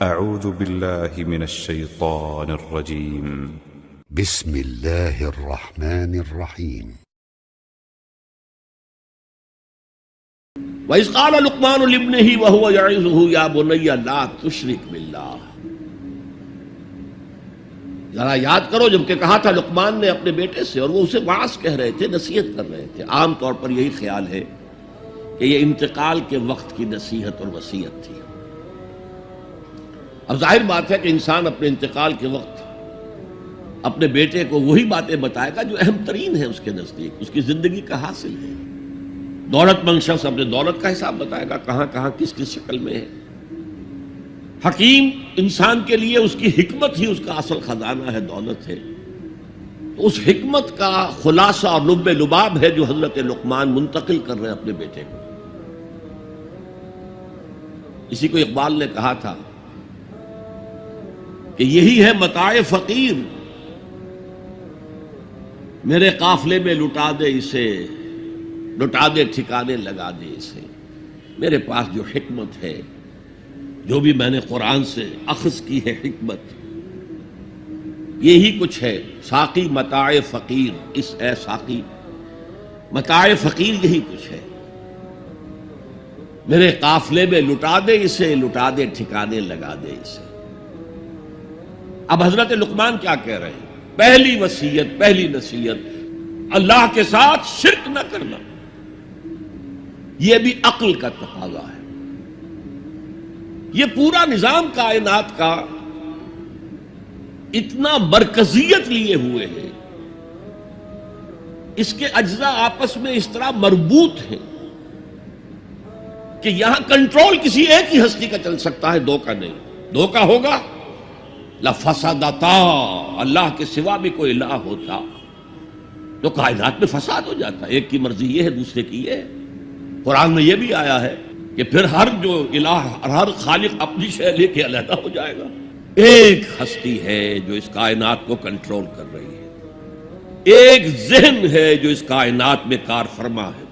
أعوذ بالله من الشيطان الرجيم. بسم الله الرحمن الرحيم. وَإِذْ قَالَ لُقْمَانُ لِابْنِهِ وَهُوَ يَعِظُهُ يَا بُنَيَّ لَا تُشْرِكْ بِاللَّهِ۔ ذرا یاد کرو جب کہ کہا تھا لقمان نے اپنے بیٹے سے، اور وہ اسے واعظ کہہ رہے تھے، نصیحت کر رہے تھے۔ عام طور پر یہی خیال ہے کہ یہ انتقال کے وقت کی نصیحت اور وصیت تھی۔ اب ظاہر بات ہے کہ انسان اپنے انتقال کے وقت اپنے بیٹے کو وہی باتیں بتائے گا جو اہم ترین ہے اس کے نزدیک، اس کی زندگی کا حاصل ہے۔ دولت مند شخص اپنے دولت کا حساب بتائے گا، کہاں کہاں کس کس شکل میں ہے۔ حکیم انسان کے لیے اس کی حکمت ہی اس کا اصل خزانہ ہے، دولت ہے۔ تو اس حکمت کا خلاصہ اور لب لباب ہے جو حضرت لقمان منتقل کر رہے ہیں اپنے بیٹے کو۔ اسی کو اقبال نے کہا تھا کہ یہی ہے متاع فقیر، میرے قافلے میں لٹا دے اسے، لٹا دے ٹھکانے لگا دے اسے۔ میرے پاس جو حکمت ہے، جو بھی میں نے قرآن سے اخذ کی ہے حکمت، یہی کچھ ہے۔ ساقی متاع فقیر، اس اے ساقی متاع فقیر یہی کچھ ہے، میرے قافلے میں لٹا دے اسے، لٹا دے ٹھکانے لگا دے اسے۔ اب حضرت لقمان کیا کہہ رہے ہیں؟ پہلی وصیت، پہلی نصیحت، اللہ کے ساتھ شرک نہ کرنا۔ یہ بھی عقل کا تقاضا ہے۔ یہ پورا نظام کائنات کا اتنا مرکزیت لیے ہوئے ہے، اس کے اجزاء آپس میں اس طرح مربوط ہیں کہ یہاں کنٹرول کسی ایک ہی ہستی کا چل سکتا ہے، دو کا نہیں۔ دو کا ہوگا لفسدتا، اللہ کے سوا بھی کوئی الہ ہوتا تو کائنات میں فساد ہو جاتا۔ ایک کی مرضی یہ ہے، دوسرے کی یہ ہے۔ قرآن میں یہ بھی آیا ہے کہ پھر ہر جو الہ، ہر خالق اپنی شے لے کے علیحدہ ہو جائے گا۔ ایک ہستی ہے جو اس کائنات کو کنٹرول کر رہی ہے، ایک ذہن ہے جو اس کائنات میں کار فرما ہے،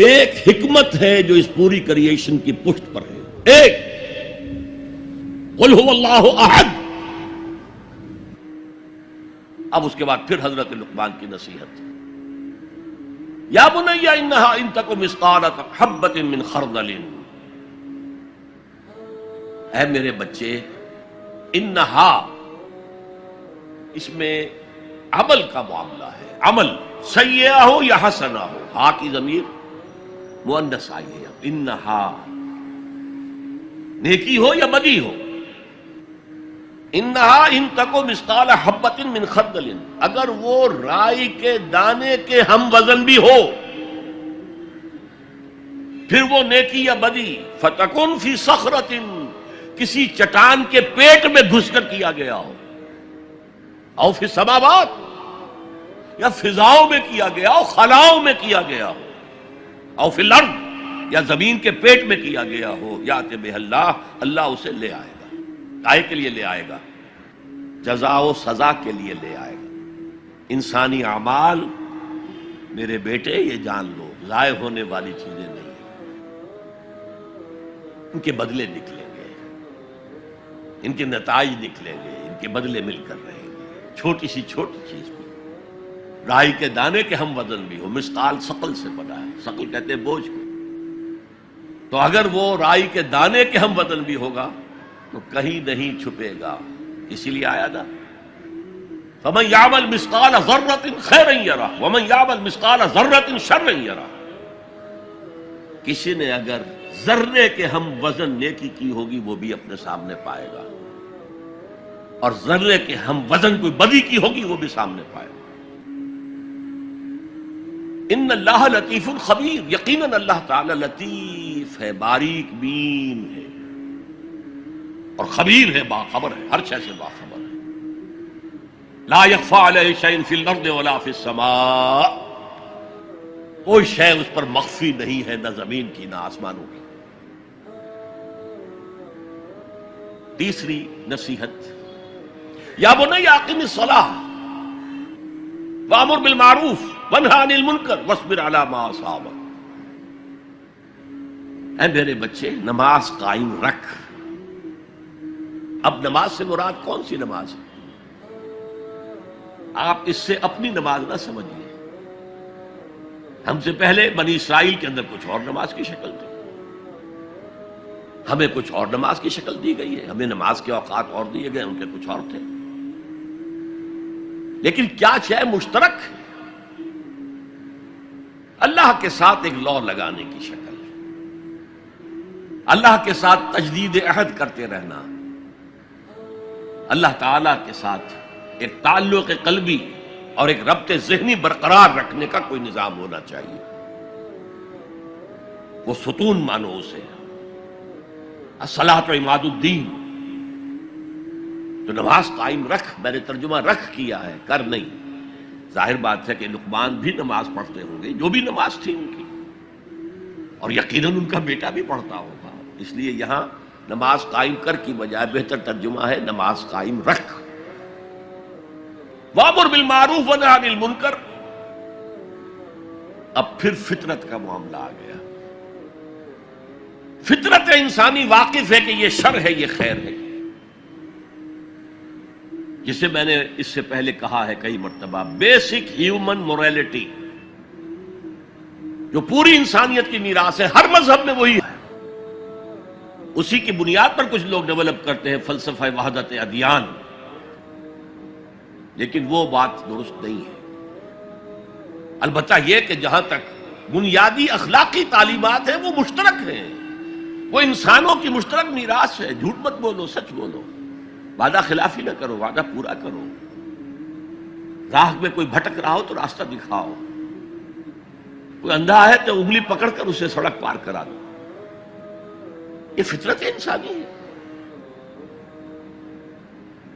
ایک حکمت ہے جو اس پوری کریشن کی پشت پر ہے۔ ایک قل هو اللہ احد۔ اب اس کے بعد پھر حضرت لقمان کی نصیحت، یا بنی انہا ان تک مثقال حبۃ من خردل، اے میرے بچے، انہا، اس میں عمل کا معاملہ ہے، عمل سیئہ ہو یا حسنہ ہو، ہا کی ضمیر مؤنث آئی ہے۔ انہا نیکی ہو یا بدی ہو، انہا ان تکو مثقال حبۃ من خردل، اگر وہ رائی کے دانے کے ہم وزن بھی ہو، پھر وہ نیکی یا بدی، فتکن فی صخرۃ، کسی چٹان کے پیٹ میں گھس کر کیا گیا ہو، او فی السماوات، یا فضاؤں میں کیا گیا ہو، خلاؤں میں کیا گیا ہو، او فی الارض، یا زمین کے پیٹ میں کیا گیا ہو، یات بہ اللہ، اللہ اسے لے آئے گا۔ کائے کے لیے لے آئے گا؟ جزا و سزا کے لیے لے آئے گا۔ انسانی اعمال میرے بیٹے یہ جان لو ضائع ہونے والی چیزیں نہیں ہیں، ان کے بدلے نکلیں گے، ان کے نتائج نکلیں گے، ان کے بدلے مل کر رہیں گے۔ چھوٹی سی چھوٹی چیز بھی، رائی کے دانے کے ہم وزن بھی ہو، مثقال ثقل سے بنا ہے، ثقل کہتے ہیں بوجھ کو، تو اگر وہ رائی کے دانے کے ہم وزن بھی ہوگا تو کہیں نہیں چھپے گا۔ اسی لیے آیا تھا فَمَنْ يَعْمَلْ مِثْقَالَ ذَرَّةٍ خَيْرًا يَرَهُ وَمَنْ يَعْمَلْ مِثْقَالَ ذَرَّةٍ شَرًّا يَرَهُ۔ کسی نے اگر ذرے کے ہم وزن نیکی کی ہوگی وہ بھی اپنے سامنے پائے گا، اور ذرے کے ہم وزن کوئی بدی کی ہوگی وہ بھی سامنے پائے گا۔ ان اللہ لطیف خبیر، یقیناً اللہ تعالی لطیف ہے، باریک بین ہے، اور خبیر ہے، باخبر ہے، ہر شے سے باخبر ہے۔ لا یخفی علیہ شیء فی الارض ولا فی السماء، کوئی شے اس پر مخفی نہیں ہے، نہ زمین کی نہ آسمانوں کی۔ تیسری نصیحت، یا بنی اقم الصلاۃ وامر بالمعروف وانہی عن المنکر واصبر علی ما اصابک، اے میرے بچے نماز قائم رکھ، اب نماز سے مراد کون سی نماز ہے؟ آپ اس سے اپنی نماز نہ سمجھیے. ہم سے پہلے بنی اسرائیل کے اندر کچھ اور نماز کی شکل تھی، ہمیں کچھ اور نماز کی شکل دی گئی ہے، ہمیں نماز کے اوقات اور دیے گئے، ان کے کچھ اور تھے. لیکن کیا شے مشترک ہے؟ اللہ کے ساتھ ایک لا لگانے کی شکل، اللہ کے ساتھ تجدید عہد کرتے رہنا، اللہ تعالی کے ساتھ ایک تعلق قلبی اور ایک ربط ذہنی برقرار رکھنے کا کوئی نظام ہونا چاہیے. وہ ستون مانو اسے، الصلاۃ عماد الدین. تو نماز قائم رکھ، میں نے ترجمہ رکھ کیا ہے، کر نہیں. ظاہر بات ہے کہ لقمان بھی نماز پڑھتے ہوں گے، جو بھی نماز تھی ان کی، اور یقیناً ان کا بیٹا بھی پڑھتا ہوگا. اس لیے یہاں نماز قائم کر کی بجائے بہتر ترجمہ ہے نماز قائم رکھ. وَأْمُرْ بِالْمَعْرُوفِ وَانْهَ عَنِ الْمُنْكَرِ. اب پھر فطرت کا معاملہ آ گیا. فطرت انسانی واقف ہے کہ یہ شر ہے، یہ خیر ہے، جسے میں نے اس سے پہلے کہا ہے کئی مرتبہ، بیسک ہیومن موریلٹی جو پوری انسانیت کی میراث ہے، ہر مذہب میں وہی ہے. اسی کی بنیاد پر کچھ لوگ ڈیولپ کرتے ہیں فلسفہ وحدت ادیان، لیکن وہ بات درست نہیں ہے. البتہ یہ کہ جہاں تک بنیادی اخلاقی تعلیمات ہیں وہ مشترک ہیں، وہ انسانوں کی مشترک میراث ہے. جھوٹ مت بولو، سچ بولو، وعدہ خلافی نہ کرو، وعدہ پورا کرو. راہ میں کوئی بھٹک رہا ہو تو راستہ دکھاؤ، کوئی اندھا ہے تو انگلی پکڑ کر اسے سڑک پار کرا دو. یہ فطرت انسانی ہے.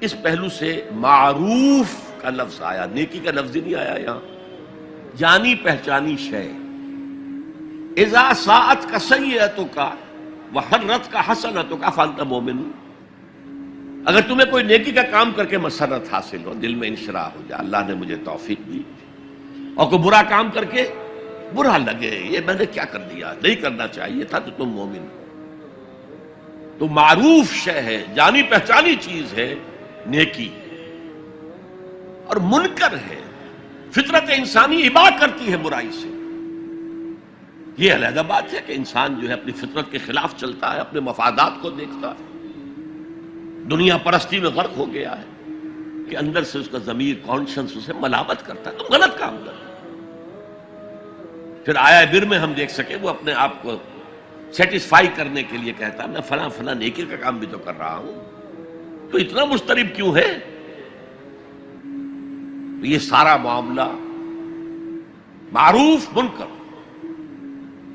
اس پہلو سے معروف کا لفظ آیا، نیکی کا لفظ ہی نہیں آیا یہاں. جانی پہچانی شے. اذا ساعت کا سیئتک وحرت کا حسنتک فانت مومن. اگر تمہیں کوئی نیکی کا کام کر کے مسرت حاصل ہو، دل میں انشراح ہو جائے اللہ نے مجھے توفیق دی، اور کوئی برا کام کر کے برا لگے یہ میں نے کیا کر دیا، نہیں کرنا چاہیے تھا، تو تم مومن. تو معروف شے ہے، جانی پہچانی چیز ہے نیکی، اور منکر ہے، فطرت انسانی ابا کرتی ہے برائی سے. یہ علیحدہ بات ہے کہ انسان جو ہے اپنی فطرت کے خلاف چلتا ہے، اپنے مفادات کو دیکھتا ہے، دنیا پرستی میں غرق ہو گیا ہے کہ اندر سے اس کا ضمیر کانشنس اسے ملامت کرتا ہے تم غلط کام کر. پھر آیا بر میں ہم دیکھ سکے وہ اپنے آپ کو سیٹسفائی کرنے کے لیے کہتا ہے میں فلاں فلاں نیکی کا کام بھی تو کر رہا ہوں، تو اتنا مضطرب کیوں ہے؟ تو یہ سارا معاملہ معروف منکر.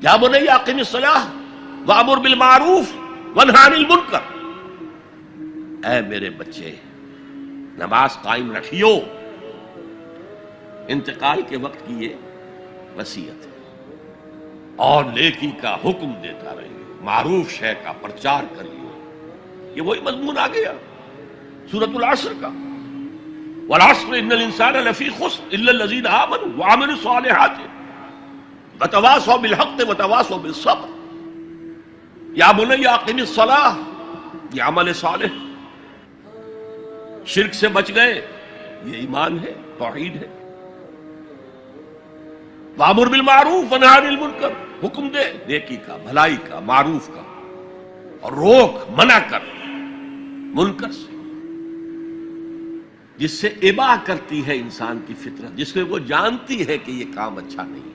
یا بنی اقم الصلاۃ وامر بالمعروف وانہی عن المنکر. اے میرے بچے نماز قائم رکھیو. انتقال کے وقت کی یہ وصیت ہے. اور نیکی کا حکم دیتا رہیو، معروف شے کا پرچار کریو. یہ وہی مضمون آ گیا سورۃ العصر کا، والعصر ان الانسان لفی خسر الا الذین آمنوا وعملوا الصالحات وتواصوا بالحق وتواصوا بالصبر. یا بنی اقم الصلاۃ، یہ عمل صالح. شرک سے بچ گئے، یہ ایمان ہے، توحید ہے. وامر بالمعروف ونہی عن المنکر، حکم دے نیکی کا، بھلائی کا، معروف کا، اور روک منع کر منکر سے، جس سے ابا کرتی ہے انسان کی فطرت، جس میں وہ جانتی ہے کہ یہ کام اچھا نہیں.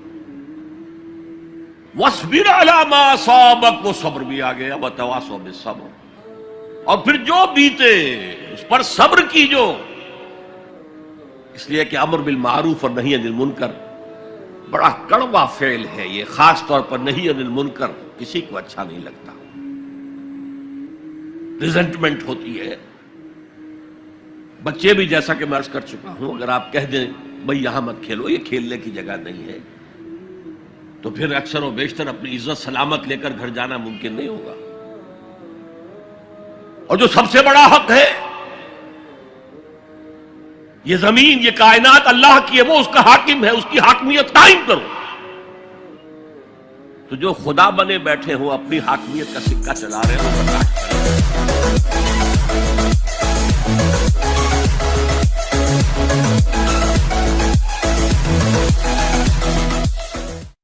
وَاصْبِرْ عَلَىٰ مَا أَصَابَكَ، وہ صبر بھی آ گیا، وَتَوَاصَوْا بِالصَّبْرِ، اور پھر جو بیتے اس پر صبر کیجو. اس لیے کہ امر بالمعروف اور نہی عن المنکر بڑا کڑوا فعل ہے. یہ خاص طور پر نہی عن المنکر کسی کو اچھا نہیں لگتا، ریزنٹمنٹ ہوتی ہے. بچے بھی جیسا کہ میں عرض کر چکا ہوں، اگر آپ کہہ دیں بھئی یہاں مت کھیلو، یہ کھیلنے کی جگہ نہیں ہے، تو پھر اکثر و بیشتر اپنی عزت سلامت لے کر گھر جانا ممکن نہیں ہوگا. اور جو سب سے بڑا حق ہے، یہ زمین، یہ کائنات اللہ کی ہے، وہ اس کا حاکم ہے، اس کی حاکمیت قائم کرو. تو جو خدا بنے بیٹھے ہوں اپنی حاکمیت کا سکہ چلا رہے ہوں،